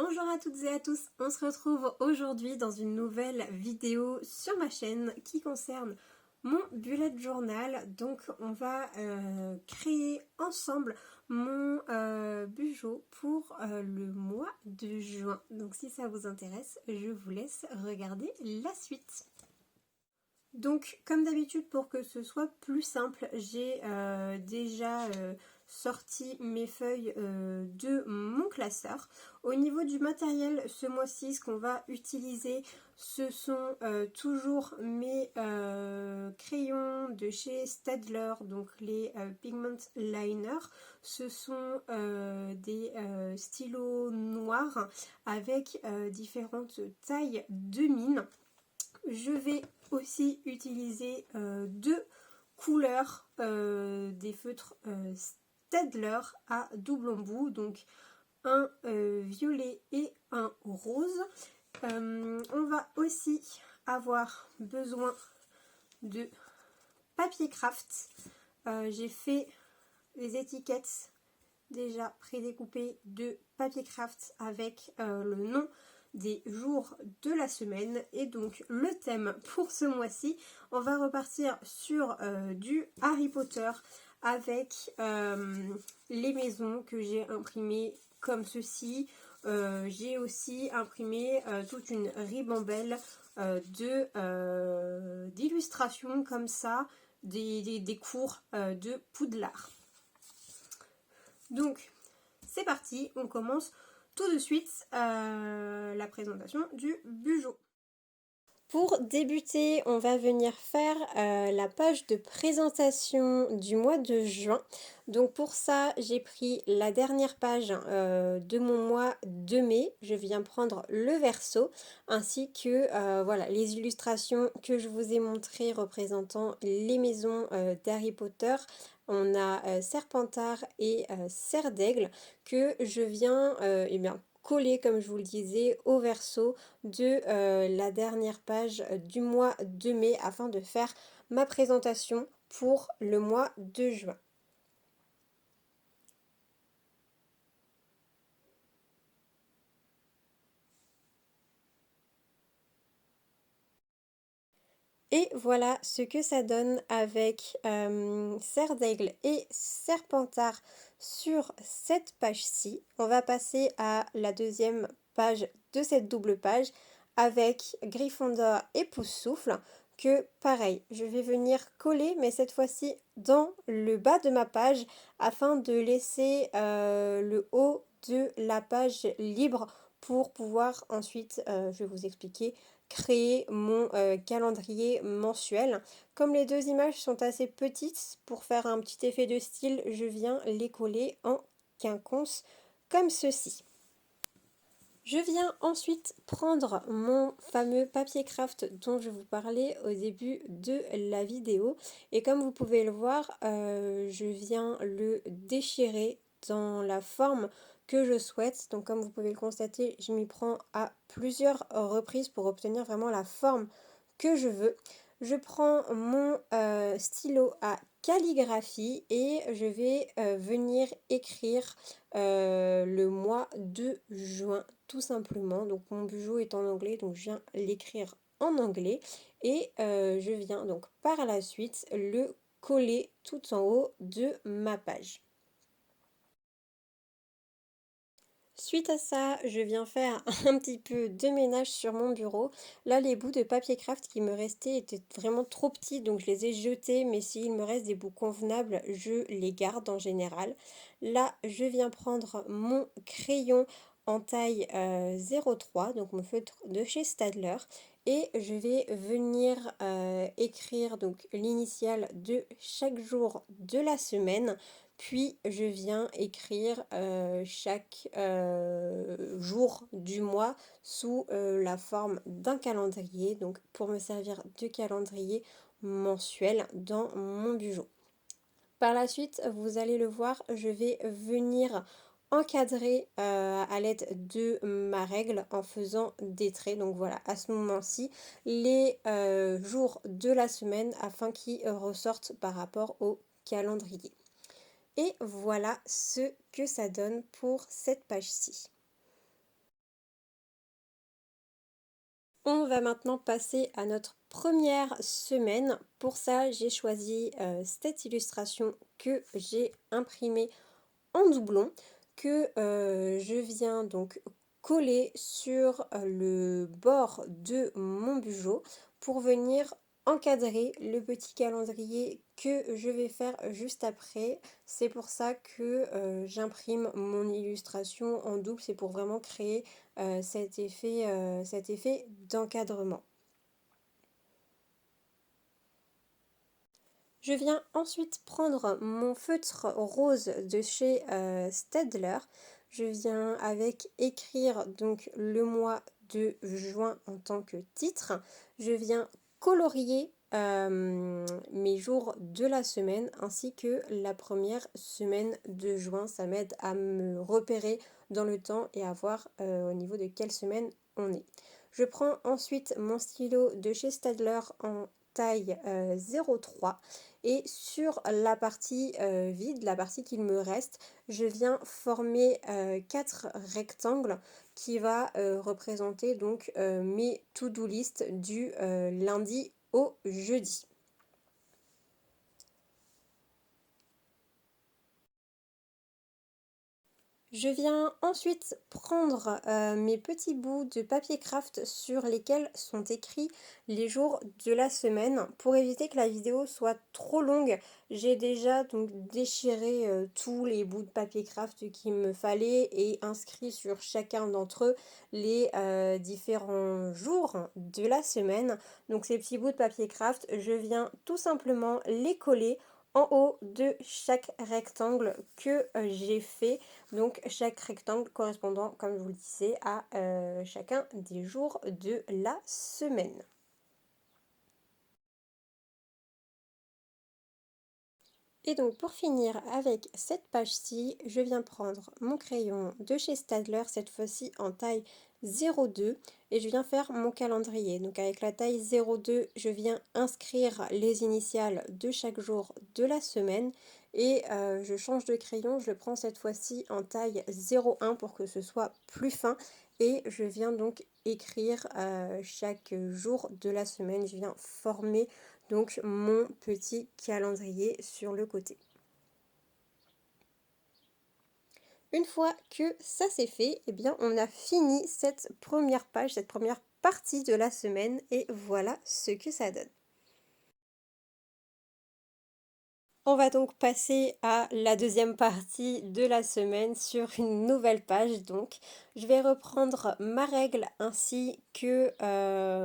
Bonjour à toutes et à tous, on se retrouve aujourd'hui dans une nouvelle vidéo sur ma chaîne qui concerne mon bullet journal. Donc on va créer ensemble mon bugeot pour le mois de juin. Donc si ça vous intéresse, je vous laisse regarder la suite. Donc comme d'habitude, pour que ce soit plus simple, j'ai déjà sorti mes feuilles de mon classeur. Au niveau du matériel, ce mois-ci, ce qu'on va utiliser, ce sont toujours mes crayons de chez Staedtler, donc les Pigment Liner. Ce sont des stylos noirs avec différentes tailles de mine. Je vais aussi utiliser deux couleurs des feutres Staedtler à double embout, donc un violet et un rose. On va aussi avoir besoin de papier craft. J'ai fait les étiquettes déjà prédécoupées de papier craft avec le nom des jours de la semaine. Et donc le thème pour ce mois-ci, on va repartir sur du Harry Potter avec les maisons que j'ai imprimées comme ceci. J'ai aussi imprimé toute une ribambelle d'illustrations comme ça, des cours de Poudlard. Donc c'est parti, on commence tout de suite la présentation du bugeot. Pour débuter, on va venir faire la page de présentation du mois de juin. Donc pour ça, j'ai pris la dernière page de mon mois de mai. Je viens prendre le verso ainsi que voilà, les illustrations que je vous ai montrées représentant les maisons d'Harry Potter. On a Serpentard et Serre d'Aigle que je viens coller, comme je vous le disais, au verso de la dernière page du mois de mai afin de faire ma présentation pour le mois de juin. Et voilà ce que ça donne avec Serre d'Aigle et Serpentard sur cette page-ci. On va passer à la deuxième page de cette double page avec Gryffondor et Poussoufle que pareil, je vais venir coller mais cette fois-ci dans le bas de ma page afin de laisser le haut de la page libre pour pouvoir ensuite, je vais vous expliquer, créer mon calendrier mensuel. Comme les deux images sont assez petites, pour faire un petit effet de style, je viens les coller en quinconce comme ceci. Je viens ensuite prendre mon fameux papier craft dont je vous parlais au début de la vidéo et comme vous pouvez le voir, je viens le déchirer dans la forme que je souhaite. Donc comme vous pouvez le constater, je m'y prends à plusieurs reprises pour obtenir vraiment la forme que je veux. Je prends mon stylo à calligraphie et je vais venir écrire le mois de juin tout simplement. Donc mon bugeot est en anglais, donc je viens l'écrire en anglais et je viens donc par la suite le coller tout en haut de ma page. Suite à ça, je viens faire un petit peu de ménage sur mon bureau. Là, les bouts de papier craft qui me restaient étaient vraiment trop petits, donc je les ai jetés. Mais s'il me reste des bouts convenables, je les garde en général. Là, je viens prendre mon crayon en taille 0,3, donc mon feutre de chez Staedtler. Et je vais venir écrire donc l'initiale de chaque jour de la semaine. Puis je viens écrire chaque jour du mois sous la forme d'un calendrier, donc pour me servir de calendrier mensuel dans mon bugeot. Par la suite, vous allez le voir, je vais venir encadrer à l'aide de ma règle en faisant des traits. Donc voilà, à ce moment-ci, les jours de la semaine afin qu'ils ressortent par rapport au calendrier. Et voilà ce que ça donne pour cette page-ci. On va maintenant passer à notre première semaine. Pour ça, j'ai choisi cette illustration que j'ai imprimée en doublon, que je viens donc coller sur le bord de mon bugeot pour venir encadrer le petit calendrier que je vais faire juste après. C'est pour ça que j'imprime mon illustration en double, c'est pour vraiment créer cet effet d'encadrement. Je viens ensuite prendre mon feutre rose de chez Staedtler. Je viens avec écrire donc le mois de juin en tant que titre. Je viens colorier mes jours de la semaine ainsi que la première semaine de juin. Ça m'aide à me repérer dans le temps et à voir au niveau de quelle semaine on est. Je prends ensuite mon stylo de chez Staedtler en taille 0,3 et sur la partie vide, la partie qu'il me reste, je viens former 4 rectangles qui va représenter donc mes to-do list du lundi au jeudi. Je viens ensuite prendre mes petits bouts de papier craft sur lesquels sont écrits les jours de la semaine. Pour éviter que la vidéo soit trop longue, j'ai déjà donc déchiré tous les bouts de papier craft qu'il me fallait et inscrit sur chacun d'entre eux les différents jours de la semaine. Donc ces petits bouts de papier craft, je viens tout simplement les coller en haut de chaque rectangle que j'ai fait. Donc chaque rectangle correspondant, comme je vous le disais, à chacun des jours de la semaine. Et donc pour finir avec cette page-ci, je viens prendre mon crayon de chez Staedtler, cette fois-ci en taille 0,2 et je viens faire mon calendrier. Donc avec la taille 0,2, je viens inscrire les initiales de chaque jour de la semaine et je change de crayon, je le prends cette fois-ci en taille 0,1 pour que ce soit plus fin et je viens donc écrire chaque jour de la semaine, je viens former donc mon petit calendrier sur le côté. Une fois que ça c'est fait, eh bien on a fini cette première page, cette première partie de la semaine et voilà ce que ça donne. On va donc passer à la deuxième partie de la semaine sur une nouvelle page. Donc, je vais reprendre ma règle ainsi que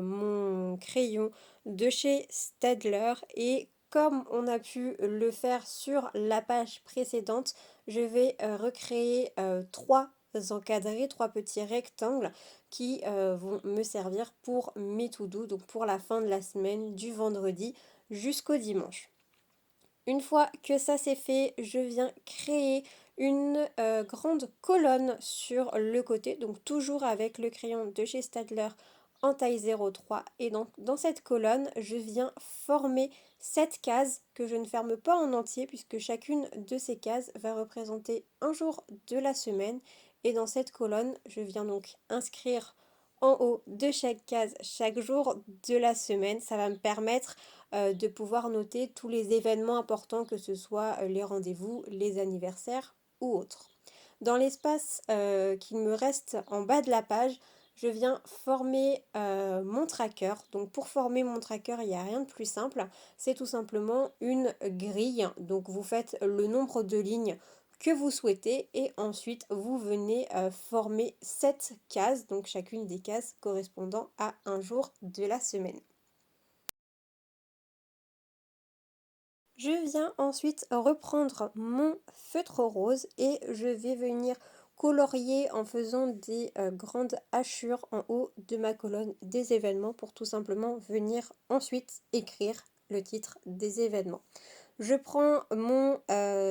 mon crayon de chez Staedtler et comme on a pu le faire sur la page précédente, je vais recréer trois encadrés, trois petits rectangles qui vont me servir pour mes to-do, donc pour la fin de la semaine du vendredi jusqu'au dimanche. Une fois que ça c'est fait, je viens créer une grande colonne sur le côté, donc toujours avec le crayon de chez Staedtler en taille 0,3 et donc dans cette colonne, je viens former 7 cases que je ne ferme pas en entier puisque chacune de ces cases va représenter un jour de la semaine et dans cette colonne, je viens donc inscrire en haut de chaque case chaque jour de la semaine. Ça va me permettre de pouvoir noter tous les événements importants, que ce soit les rendez-vous, les anniversaires ou autres. Dans l'espace qu'il me reste en bas de la page, je viens former mon tracker. Donc pour former mon tracker, il n'y a rien de plus simple. C'est tout simplement une grille. Donc vous faites le nombre de lignes que vous souhaitez et ensuite vous venez former 7 cases, donc chacune des cases correspondant à un jour de la semaine. Je viens ensuite reprendre mon feutre rose et je vais venir colorier en faisant des grandes hachures en haut de ma colonne des événements pour tout simplement venir ensuite écrire le titre des événements. Je prends mon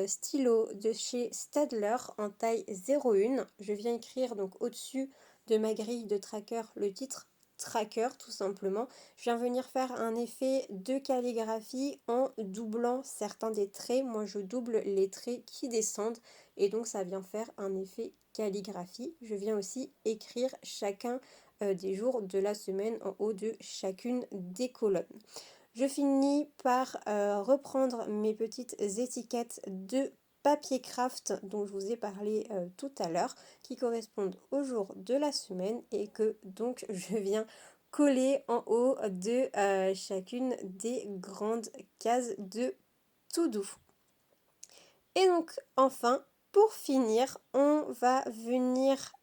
stylo de chez Staedtler en taille 0,1. Je viens écrire donc au-dessus de ma grille de tracker le titre tracker tout simplement. Je viens venir faire un effet de calligraphie en doublant certains des traits. Moi je double les traits qui descendent et donc ça vient faire un effet calligraphie. Je viens aussi écrire chacun des jours de la semaine en haut de chacune des colonnes. Je finis par reprendre mes petites étiquettes de papier craft dont je vous ai parlé tout à l'heure, qui correspondent au jour de la semaine et que donc je viens coller en haut de chacune des grandes cases de tout doux. Et donc enfin, pour finir, on va venir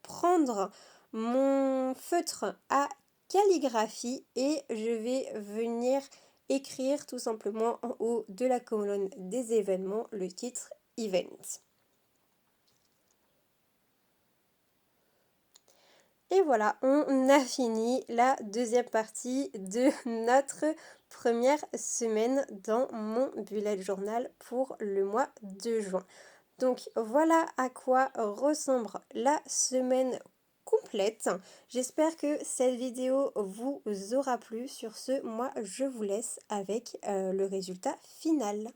prendre mon feutre à calligraphie et je vais venir écrire tout simplement en haut de la colonne des événements le titre Event. Et voilà, on a fini la deuxième partie de notre première semaine dans mon bullet journal pour le mois de juin. Donc voilà à quoi ressemble la semaine complète. J'espère que cette vidéo vous aura plu. Sur ce, moi je vous laisse avec le résultat final.